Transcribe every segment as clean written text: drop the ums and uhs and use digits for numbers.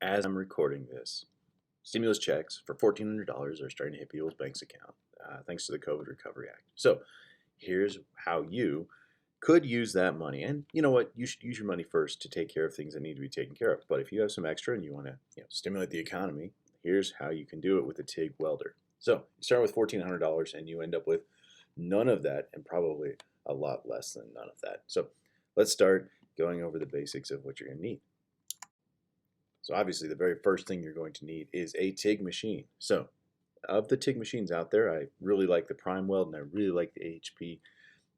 as I'm recording this, stimulus checks for $1,400 are starting to hit people's banks account thanks to the COVID Recovery Act. So here's how you could use that money. And you know what? You should use your money first to take care of things that need to be taken care of. But if you have some extra and you want to stimulate the economy, here's how you can do it with a TIG welder. So you start with $1,400 and you end up with none of that and probably a lot less than none of that. So let's start going over the basics of what you're going to need. So obviously the very first thing you're going to need is a TIG machine. So of the TIG machines out there, I really like the Prime Weld and I really like the AHP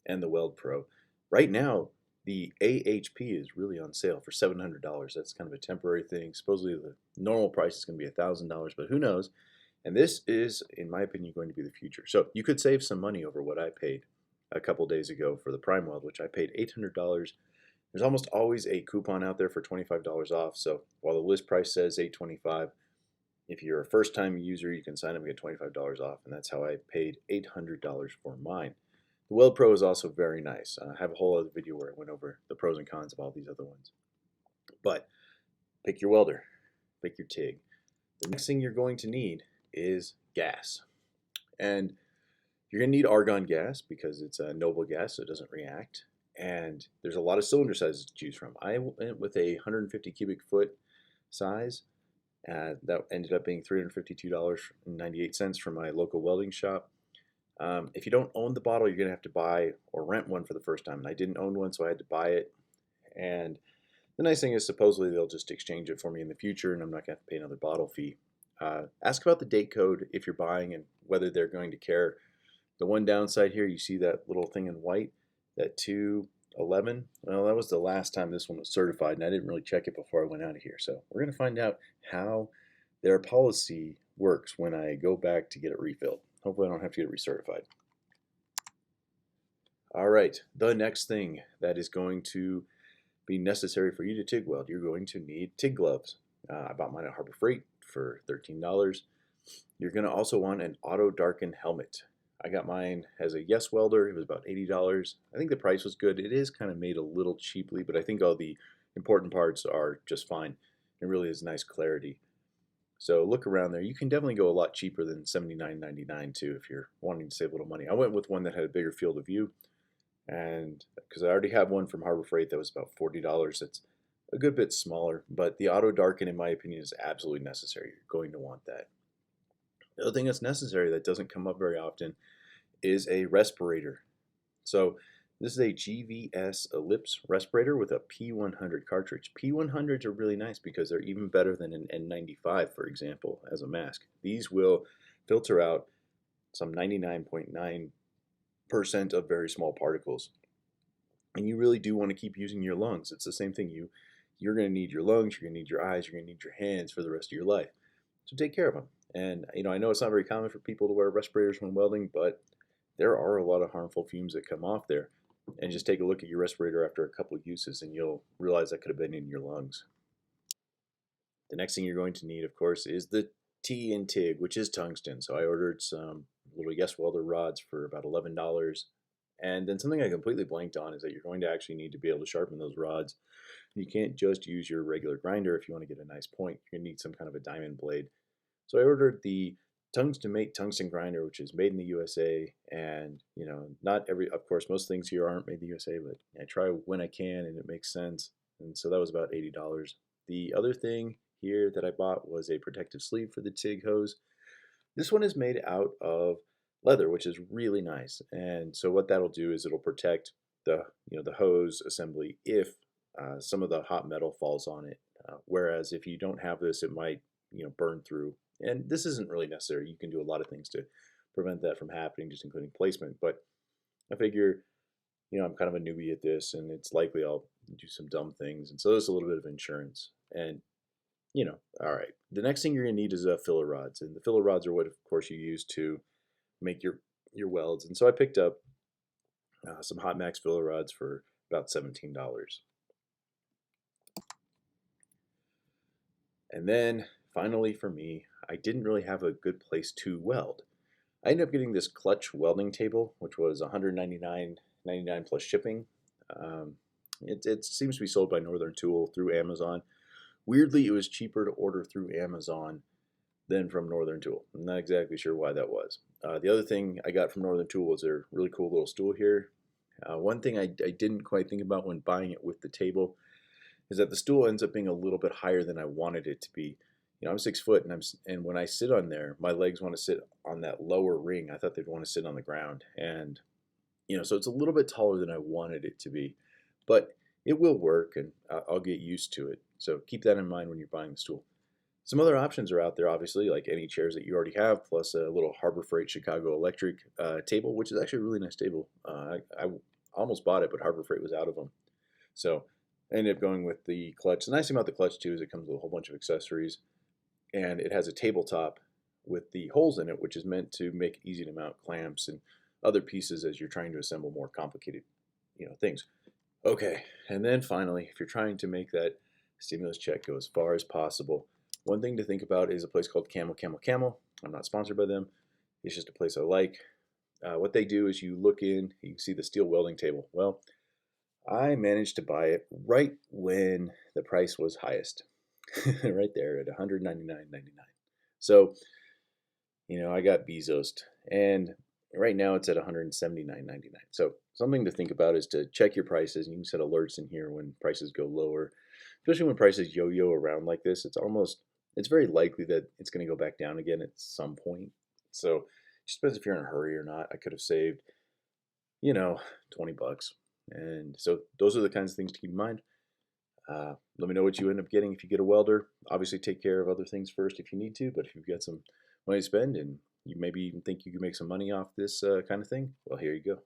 and the Weld Pro. Right now, the AHP is really on sale for $700. That's kind of a temporary thing. Supposedly the normal price is going to be $1,000, but who knows? And this is, in my opinion, going to be the future. So you could save some money over what I paid a couple days ago for the Prime Weld, which I paid $800. There's almost always a coupon out there for $25 off. So while the list price says $825, if you're a first-time user, you can sign up and get $25 off, and that's how I paid $800 for mine. The Weld Pro is also very nice. I have a whole other video where I went over the pros and cons of all these other ones. But pick your welder, pick your TIG. The next thing you're going to need is gas. And you're going to need argon gas because it's a noble gas, so it doesn't react. And there's a lot of cylinder sizes to choose from. I went with a 150 cubic foot size. That ended up being $352.98 from my local welding shop. If you don't own the bottle, you're going to have to buy or rent one for the first time. And I didn't own one, so I had to buy it. And the nice thing is supposedly they'll just exchange it for me in the future, and I'm not going to have to pay another bottle fee. Ask about the date code if you're buying and whether they're going to care. The one downside here, you see that little thing in white, that 211. Well, that was the last time this one was certified, and I didn't really check it before I went out of here. So we're going to find out how their policy works when I go back to get it refilled. Hopefully I don't have to get it recertified. All right, the next thing that is going to be necessary for you to TIG weld, you're going to need TIG gloves. I bought mine at Harbor Freight for $13. You're going to also want an auto darken helmet. I got mine as a Yes welder. It was about $80. I think the price was good. It is kind of made a little cheaply, but I think all the important parts are just fine. It really is nice clarity. So look around there. You can definitely go a lot cheaper than $79.99 too if you're wanting to save a little money. I went with one that had a bigger field of view, and because I already have one from Harbor Freight that was about $40. It's a good bit smaller, but the auto darken, in my opinion, is absolutely necessary. You're going to want that. The other thing that's necessary that doesn't come up very often is a respirator. So this is a GVS Ellipse respirator with a P100 cartridge. P100s are really nice because they're even better than an N95, for example, as a mask. These will filter out some 99.9% of very small particles. And you really do want to keep using your lungs. It's the same thing. You're going to need your lungs, you're going to need your eyes, you're going to need your hands for the rest of your life. So take care of them. And I know it's not very common for people to wear respirators when welding, but there are a lot of harmful fumes that come off there. And just take a look at your respirator after a couple of uses and you'll realize that could have been in your lungs. The next thing you're going to need, of course, is the T in TIG, which is tungsten. So I ordered some little Yes welder rods for about $11. And then something I completely blanked on is that you're going to actually need to be able to sharpen those rods. You can't just use your regular grinder if you want to get a nice point. You're going to need some kind of a diamond blade. So I ordered the Tungsten Grinder, which is made in the USA, and not every, of course, most things here aren't made in the USA, but I try when I can, and it makes sense. And so that was about $80. The other thing here that I bought was a protective sleeve for the TIG hose. This one is made out of leather, which is really nice. And so what that'll do is it'll protect the the hose assembly if some of the hot metal falls on it. Whereas if you don't have this, it might burn through. And this isn't really necessary. You can do a lot of things to prevent that from happening, just including placement. But I figure, I'm kind of a newbie at this, and it's likely I'll do some dumb things. And so there's a little bit of insurance. And, all right. The next thing you're going to need is filler rods. And the filler rods are what, of course, you use to make your welds. And so I picked up some Hot Max filler rods for about $17. And then finally for me, I didn't really have a good place to weld. I ended up getting this clutch welding table, which was $199.99 plus shipping. It seems to be sold by Northern Tool through Amazon. Weirdly, it was cheaper to order through Amazon than from Northern Tool. I'm not exactly sure why that was. The other thing I got from Northern Tool was their really cool little stool here. One thing I didn't quite think about when buying it with the table is that the stool ends up being a little bit higher than I wanted it to be. You know, I'm 6 foot, and when I sit on there, my legs want to sit on that lower ring. I thought they'd want to sit on the ground, and so it's a little bit taller than I wanted it to be, but it will work, and I'll get used to it. So keep that in mind when you're buying the stool. Some other options are out there, obviously, like any chairs that you already have, plus a little Harbor Freight Chicago Electric table, which is actually a really nice table. I almost bought it, but Harbor Freight was out of them. So I ended up going with the clutch. The nice thing about the clutch, too, is it comes with a whole bunch of accessories, and it has a tabletop with the holes in it, which is meant to make it easy to mount clamps and other pieces as you're trying to assemble more complicated, things. Okay, and then finally, if you're trying to make that stimulus check go as far as possible, one thing to think about is a place called Camel Camel Camel. I'm not sponsored by them. It's just a place I like. What they do is you look in, you can see the steel welding table. Well, I managed to buy it right when the price was highest, right there at $199.99. So, I got Bezos'd, and right now it's at $179.99. So something to think about is to check your prices, and you can set alerts in here when prices go lower, especially when prices yo-yo around like this. It's very likely that it's going to go back down again at some point. So it just depends if you're in a hurry or not. I could have saved, 20 bucks. And so those are the kinds of things to keep in mind. Let me know what you end up getting if you get a welder. Obviously, take care of other things first if you need to, but if you've got some money to spend and you maybe even think you can make some money off this kind of thing, well, here you go.